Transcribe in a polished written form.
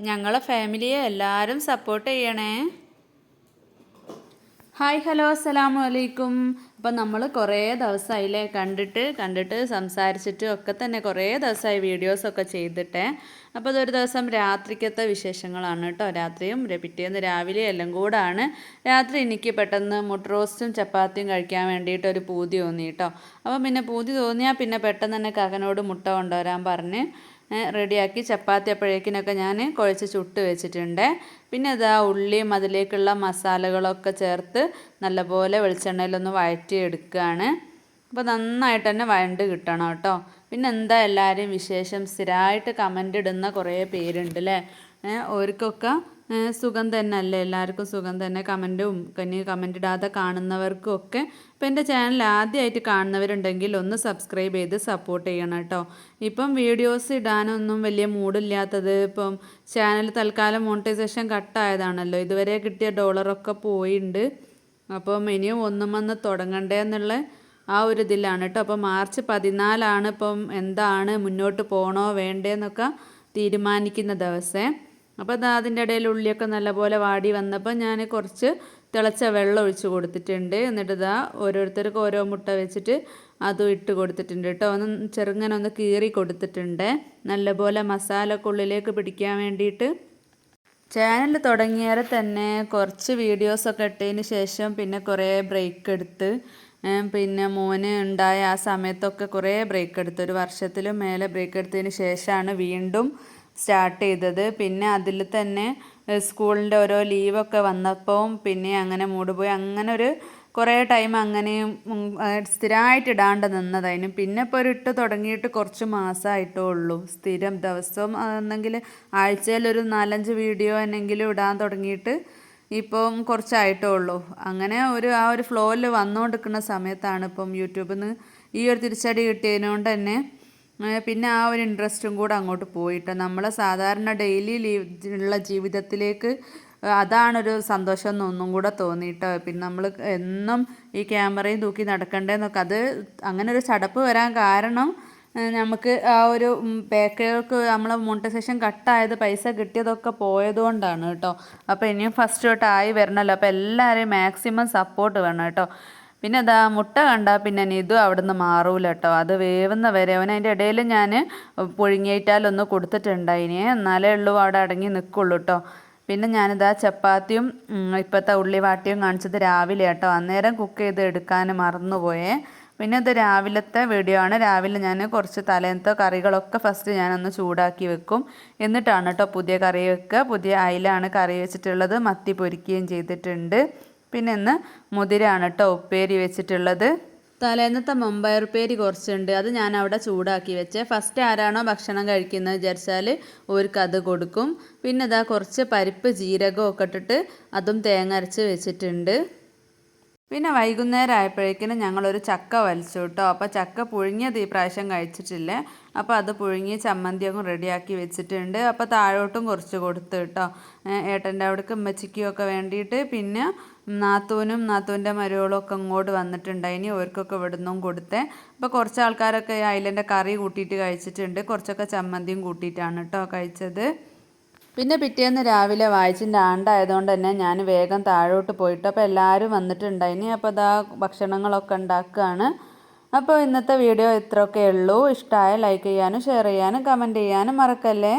ഞങ്ങളെ ഫാമിലിയെ എല്ലാവരും സപ്പോർട്ട് ചെയ്യണേ. ഹായ് ഹലോ അസ്സലാമു അലൈക്കും. അപ്പം നമ്മൾ കുറേ ദിവസമായില്ലേ കണ്ടിട്ട് സംസാരിച്ചിട്ട് ഒക്കെ തന്നെ കുറേ ദിവസമായി വീഡിയോസൊക്കെ ചെയ്തിട്ടേ. അപ്പോൾ അതൊരു ദിവസം രാത്രിക്കത്തെ വിശേഷങ്ങളാണ് കേട്ടോ. രാത്രിയും പിറ്റേന്ന് രാവിലെ എല്ലാം കൂടാണ്. രാത്രി എനിക്ക് പെട്ടെന്ന് മുട്ട റോസ്റ്റും ചപ്പാത്തിയും കഴിക്കാൻ വേണ്ടിയിട്ട് ഒരു പൂതി തോന്നി കേട്ടോ. അപ്പം പിന്നെ പൂതി തോന്നിയാൽ പിന്നെ പെട്ടെന്ന് തന്നെ കാക്കനോട് മുട്ട കൊണ്ടുവരാൻ പറഞ്ഞ് റെഡിയാക്കി. ചപ്പാത്തി അപ്പോഴേക്കിനൊക്കെ ഞാൻ കുഴച്ച് ചുട്ട് വെച്ചിട്ടുണ്ട്. പിന്നെ ഇതാ ഉള്ളിയും അതിലേക്കുള്ള മസാലകളൊക്കെ ചേർത്ത് നല്ലപോലെ വെളിച്ചെണ്ണയിലൊന്ന് വഴറ്റി എടുക്കുകയാണ്. അപ്പോൾ നന്നായിട്ട് തന്നെ വഴണ്ട് കിട്ടണം കേട്ടോ. പിന്നെ എന്താ എല്ലാവരും വിശേഷം? സ്ഥിരമായിട്ട് കമൻ്റ് ഇടുന്ന കുറേ പേരുണ്ട് അല്ലേ. ഓർക്കൊക്കെ സുഖം തന്നെ അല്ലേ? എല്ലാവർക്കും സുഖം തന്നെ. കമൻ്റ് ഇടാതെ കാണുന്നവർക്കും ഒക്കെ. അപ്പോൾ എൻ്റെ ചാനൽ ആദ്യമായിട്ട് കാണുന്നവരുണ്ടെങ്കിൽ ഒന്ന് സബ്സ്ക്രൈബ് ചെയ്ത് സപ്പോർട്ട് ചെയ്യണം കേട്ടോ. ഇപ്പം വീഡിയോസ് ഇടാനൊന്നും വലിയ മൂഡില്ലാത്തത്, ഇപ്പം ചാനൽ തൽക്കാലം മോണിറ്റൈസേഷൻ കട്ടായതാണല്ലോ. ഇതുവരെ കിട്ടിയ ഡോളറൊക്കെ പോയിട്ടുണ്ട്. അപ്പം ഇനിയും ഒന്നും വന്ന് തുടങ്ങണ്ടേ എന്നുള്ള ആ ഒരു ഇതിലാണ് കേട്ടോ. അപ്പോൾ മാർച്ച് 14 ഇപ്പം എന്താണ് മുന്നോട്ട് പോകണോ വേണ്ടേന്നൊക്കെ തീരുമാനിക്കുന്ന ദിവസേ. അപ്പോൾ അതിൻ്റെ ഇടയിൽ ഉള്ളിയൊക്കെ നല്ലപോലെ വാടി വന്നപ്പോൾ ഞാൻ കുറച്ച് തിളച്ച വെള്ളം ഒഴിച്ച് കൊടുത്തിട്ടുണ്ട്. എന്നിട്ട് ഓരോരുത്തർക്ക് ഓരോ മുട്ട വെച്ചിട്ട് അതും ഇട്ട് കൊടുത്തിട്ടുണ്ട് കേട്ടോ. ചെറുങ്ങനെ ഒന്ന് കീറി കൊടുത്തിട്ടുണ്ട്, നല്ലപോലെ മസാലയൊക്കെ ഉള്ളിലേക്ക് പിടിക്കാൻ വേണ്ടിയിട്ട്. ചാനൽ തുടങ്ങിയാൽ തന്നെ കുറച്ച് വീഡിയോസൊക്കെ ഇട്ടതിന് ശേഷം പിന്നെ കുറേ ബ്രേക്ക് എടുത്ത്, പിന്നെ മോന് ഉണ്ടായ ആ സമയത്തൊക്കെ കുറേ ബ്രേക്ക് എടുത്ത്, ഒരു വർഷത്തിലും മേലെ ബ്രേക്ക് എടുത്തതിന് ശേഷമാണ് വീണ്ടും സ്റ്റാർട്ട് ചെയ്തത്. പിന്നെ അതിൽ തന്നെ സ്കൂളിൻ്റെ ഓരോ ലീവൊക്കെ വന്നപ്പോൾ പിന്നെ അങ്ങനെ മൂഡ് പോയി. അങ്ങനെ ഒരു കുറേ ടൈം അങ്ങനെയും സ്ഥിരമായിട്ട് ഇടാണ്ട് നിന്നതായിരുന്നു. പിന്നെ ഇപ്പോൾ ഒരു ഇട്ട് തുടങ്ങിയിട്ട് കുറച്ച് മാസമായിട്ടേ ഉള്ളൂ. സ്ഥിരം ദിവസവും എന്നെങ്കിൽ ആഴ്ചയിലൊരു 4-5 വീഡിയോ എന്നെങ്കിലും ഇടാൻ തുടങ്ങിയിട്ട് ഇപ്പം കുറച്ചായിട്ടേ ഉള്ളൂ. അങ്ങനെ ആ ഒരു ഫ്ലോയിൽ വന്നുകൊണ്ടിരിക്കുന്ന സമയത്താണ് ഇപ്പം യൂട്യൂബിൽ നിന്ന് ഈ ഒരു തിരിച്ചടി കിട്ടിയതിനോണ്ട് തന്നെ പിന്നെ ആ ഒരു ഇൻട്രസ്റ്റും കൂടെ അങ്ങോട്ട് പോയിട്ട് നമ്മളെ സാധാരണ ഡെയിലി ഉള്ള ജീവിതത്തിലേക്ക് അതാണൊരു സന്തോഷം എന്നൊന്നും കൂടെ തോന്നിയിട്ട്. പിന്നെ നമ്മൾ എന്നും ഈ ക്യാമറയും തൂക്കി നടക്കണ്ടേന്നൊക്കെ, അത് അങ്ങനെ ഒരു ചടപ്പ് വരാൻ കാരണം നമുക്ക് ആ ഒരു പാക്കുകൾക്ക് നമ്മളെ മോണിറ്റൈസേഷൻ കട്ടായത്, പൈസ കിട്ടിയതൊക്കെ പോയതുകൊണ്ടാണ് കേട്ടോ. അപ്പോൾ ഇനിയും ഫസ്റ്റ് തൊട്ടായി വരണമല്ലോ. അപ്പോൾ എല്ലാവരെയും മാക്സിമം സപ്പോർട്ട് വേണം കേട്ടോ. പിന്നെ മുട്ട കണ്ടാൽ പിന്നെ ഇതും അവിടെ നിന്ന് മാറൂല കേട്ടോ. അത് വേവുന്ന വരെ അതിൻ്റെ ഇടയിൽ ഞാൻ പുഴുങ്ങിയിട്ടാലൊന്ന് കൊടുത്തിട്ടുണ്ടായിന്, എന്നാലേ ഉള്ളൂ അവിടെ അടങ്ങി നിൽക്കുള്ളൂ കേട്ടോ. പിന്നെ ചപ്പാത്തിയും ഇപ്പോഴത്തെ ഉള്ളി വാട്ടിയും കാണിച്ചത് രാവിലെ കേട്ടോ. അന്നേരം കുക്ക് ചെയ്ത് എടുക്കാൻ മറന്നുപോയേ. പിന്നെ ഇത് രാവിലത്തെ വീഡിയോ ആണ്. രാവിലെ ഞാൻ കുറച്ച് തലേന്നത്തെ കറികളൊക്കെ ഫസ്റ്റ് ഞാനൊന്ന് ചൂടാക്കി വെക്കും, എന്നിട്ടാണ് കേട്ടോ പുതിയ കറി വെക്കുക. പുതിയ അയിലാണ് കറി വെച്ചിട്ടുള്ളത്. മത്തി പൊരിക്കുകയും ചെയ്തിട്ടുണ്ട്. പിന്നെ ഇന്ന് മുതിരയാണ് കേട്ടോ ഉപ്പേരി വെച്ചിട്ടുള്ളത്. തലേന്നത്തെ മമ്പയർ ഉപ്പേരി കുറച്ചുണ്ട്, അത് ഞാൻ അവിടെ ചൂടാക്കി വെച്ചേ. ഫസ്റ്റ് ആരാണോ ഭക്ഷണം കഴിക്കുന്നത് വിചാരിച്ചാൽ അവർക്ക് അത് കൊടുക്കും. പിന്നെ കുറച്ച് പരിപ്പ് ജീരകം ഒക്കെ ഇട്ടിട്ട് അതും തേങ്ങ അരച്ച് വെച്ചിട്ടുണ്ട്. പിന്നെ വൈകുന്നേരം ആയപ്പോഴേക്കിനും ഞങ്ങളൊരു ചക്ക വലിച്ചു കേട്ടോ. അപ്പോൾ ചക്ക പുഴുങ്ങിയത് ഈ പ്രാവശ്യം കഴിച്ചിട്ടില്ലേ. അപ്പോൾ അത് പുഴുങ്ങി ചമ്മന്തിയൊക്കെ റെഡിയാക്കി വെച്ചിട്ടുണ്ട്. അപ്പോൾ താഴോട്ടും കുറച്ച് കൊടുത്തു കേട്ടോ, ഏട്ടൻ്റെ അവിടേക്ക് ഉമ്മച്ചിക്കും ഒക്കെ വേണ്ടിയിട്ട്. പിന്നെ നാത്തൂനും നാത്തൂൻ്റെ മരുമകളും ഒക്കെ ഇങ്ങോട്ട് വന്നിട്ടുണ്ടായിനി, അവർക്കൊക്കെ ഇവിടുന്നും കൊടുത്തേ. അപ്പോൾ കുറച്ച് ആൾക്കാരൊക്കെ അയിലൻ്റെ കറി കൂട്ടിയിട്ട് കഴിച്ചിട്ടുണ്ട്, കുറച്ചൊക്കെ ചമ്മന്തിയും കൂട്ടിയിട്ടാണ് കേട്ടോ കഴിച്ചത്. പിന്നെ പിറ്റേന്ന് രാവിലെ വായിച്ചിൻ്റെ ആണ്ടായതുകൊണ്ട് തന്നെ ഞാൻ വേഗം താഴോട്ട് പോയിട്ട്, അപ്പോൾ എല്ലാവരും വന്നിട്ടുണ്ടായിനി. അപ്പോൾ ഭക്ഷണങ്ങളൊക്കെ ഉണ്ടാക്കുകയാണ്. അപ്പോൾ ഇന്നത്തെ വീഡിയോ ഇത്രയൊക്കെ ഉള്ളൂ. ഇഷ്ടമായ ലൈക്ക് ചെയ്യാനും ഷെയർ ചെയ്യാനും കമൻറ്റ് ചെയ്യാനും മറക്കല്ലേ.